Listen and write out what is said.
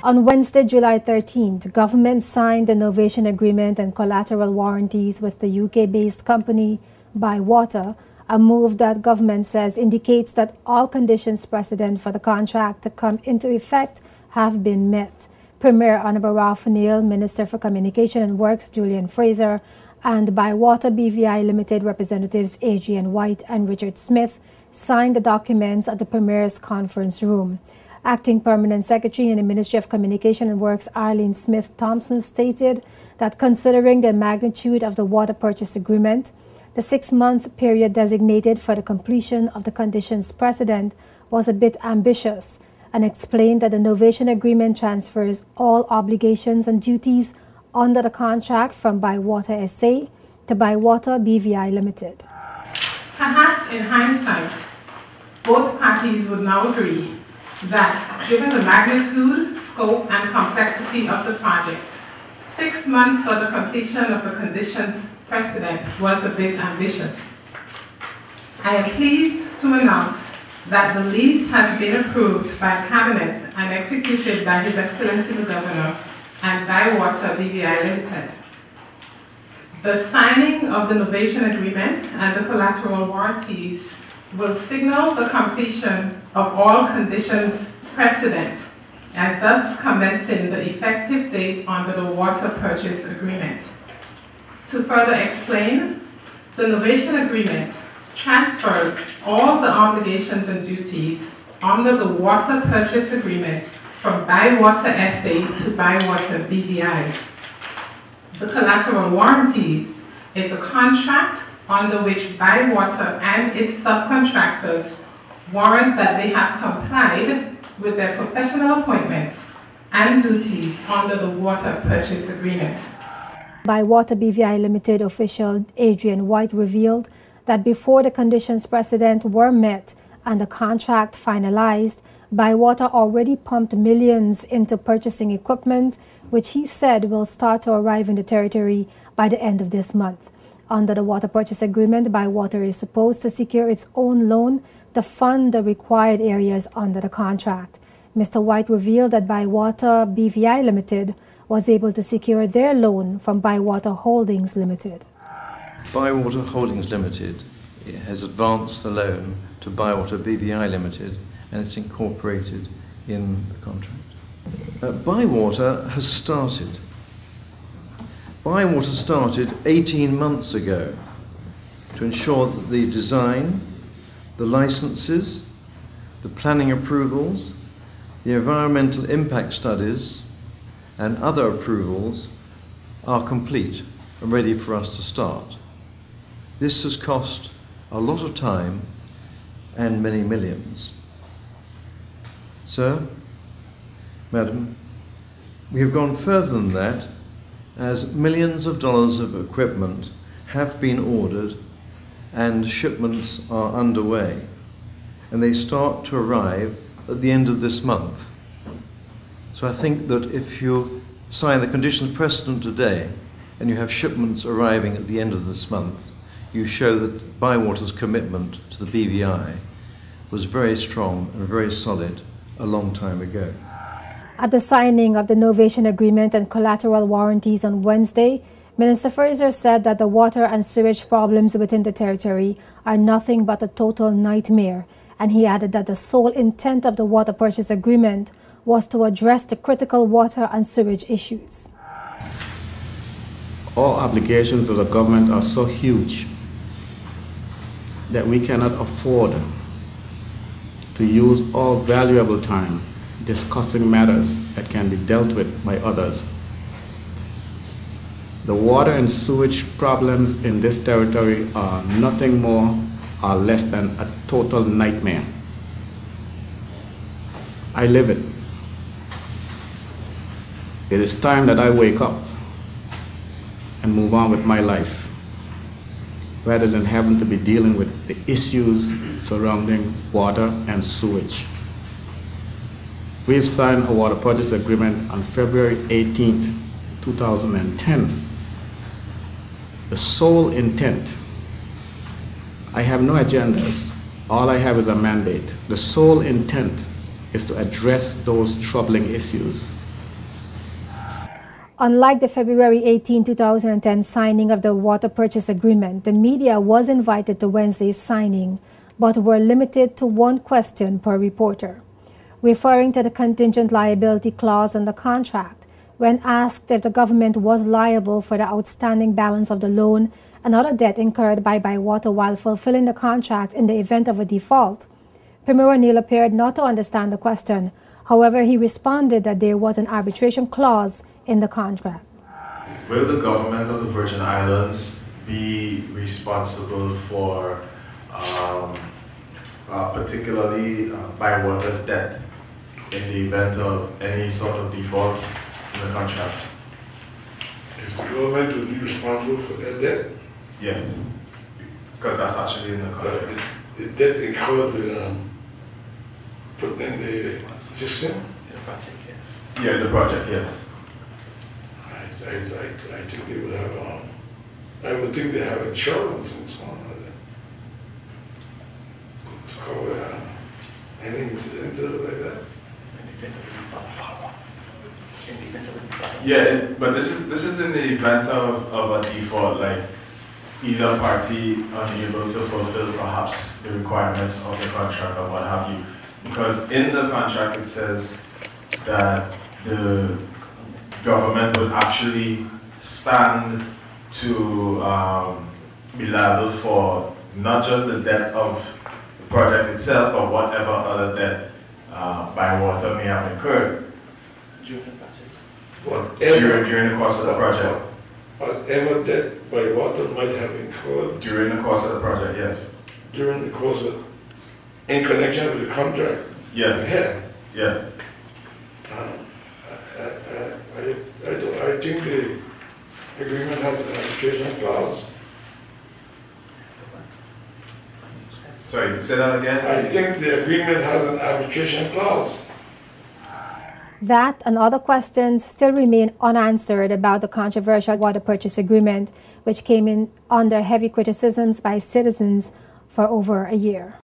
On Wednesday, July 13th, the government signed an innovation agreement and collateral warranties with the UK-based company Biwater, a move that government says indicates that all conditions precedent for the contract to come into effect have been met. Premier Honorable Ralph Neal, Minister for Communication and Works Julian Fraser, and Biwater BVI Limited representatives Adrian White and Richard Smith signed the documents at the Premier's conference room. Acting Permanent Secretary in the Ministry of Communication and Works Arlene Smith-Thompson stated that considering the magnitude of the water purchase agreement, the 6-month period designated for the completion of the conditions precedent was a bit ambitious, and explained that the innovation agreement transfers all obligations and duties under the contract from Biwater SA to Biwater BVI Limited. Perhaps in hindsight, both parties would now agree that, given the magnitude, scope, and complexity of the project, 6 months for the completion of the conditions precedent was a bit ambitious. I am pleased to announce that the lease has been approved by Cabinet and executed by His Excellency the Governor and Biwater BVI Limited. The signing of the innovation agreement and the collateral warranties will signal the completion of all conditions precedent and thus commencing the effective date under the water purchase agreement. To further explain, the innovation agreement transfers all the obligations and duties under the water purchase agreement from Biwater SA to Biwater BVI. The collateral warranties is a contract under which Biwater and its subcontractors warrant that they have complied with their professional appointments and duties under the water purchase agreement. Biwater BVI Limited official Adrian White revealed that before the conditions precedent were met and the contract finalized, Biwater already pumped millions into purchasing equipment, which he said will start to arrive in the territory by the end of this month. Under the water purchase agreement, Biwater is supposed to secure its own loan to fund the required areas under the contract. Mr. White revealed that Biwater BVI Limited was able to secure their loan from Biwater Holdings Limited. Biwater Holdings Limited has advanced the loan to Biwater BVI Limited, and it's incorporated in the contract. Biwater has started. Biwater started 18 months ago to ensure that the design, the licenses, the planning approvals, the environmental impact studies and other approvals are complete and ready for us to start. This has cost a lot of time and many millions. Sir, Madam, we have gone further than that, as millions of dollars of equipment have been ordered and shipments are underway, and they start to arrive at the end of this month. So I think that if you sign the conditions precedent today and you have shipments arriving at the end of this month, you show that Biwater's commitment to the BVI was very strong and very solid a long time ago. At the signing of the innovation agreement and collateral warranties on Wednesday, Minister Fraser said that the water and sewage problems within the territory are nothing but a total nightmare, and he added that the sole intent of the water purchase agreement was to address the critical water and sewage issues. All obligations of the government are so huge that we cannot afford to use all valuable time discussing matters that can be dealt with by others. The water and sewage problems in this territory are nothing more or less than a total nightmare. I live it. It is time that I wake up and move on with my life, rather than having to be dealing with the issues surrounding water and sewage. We have signed a water purchase agreement on February 18th, 2010. The sole intent, I have no agendas, all I have is a mandate. The sole intent is to address those troubling issues Unlike the February 18, 2010 signing of the water purchase agreement, the media was invited to Wednesday's signing, but were limited to one question per reporter. Referring to the contingent liability clause in the contract, when asked if the government was liable for the outstanding balance of the loan and other debt incurred by Biwater while fulfilling the contract in the event of a default, Premier O'Neill appeared not to understand the question. However, he responded that there was an arbitration clause in the contract. Will the government of the Virgin Islands be responsible for particularly Biwater's debt in the event of any sort of default in the contract? If the government will be responsible for that debt? Yes, because that's actually in the contract. The debt incurred with put in the system? Yeah, the project, yes. I think they would have, I would think they have insurance and so on to cover any incident like that. Yeah, but this is in the event of a default, like either party unable to fulfill perhaps the requirements of the contract or what have you. Because in the contract it says that the government would actually stand to be liable for not just the debt of the project itself, but whatever other debt Biwater may have incurred during the course of the project. Whatever debt Biwater might have incurred during the course of the project, yes. During the course of, in connection with the contract. Yes. Yeah. Yes. I think the agreement has an arbitration clause. Sorry, say that again? I think the agreement has an arbitration clause. That and other questions still remain unanswered about the controversial water purchase agreement, which came in under heavy criticisms by citizens for over a year.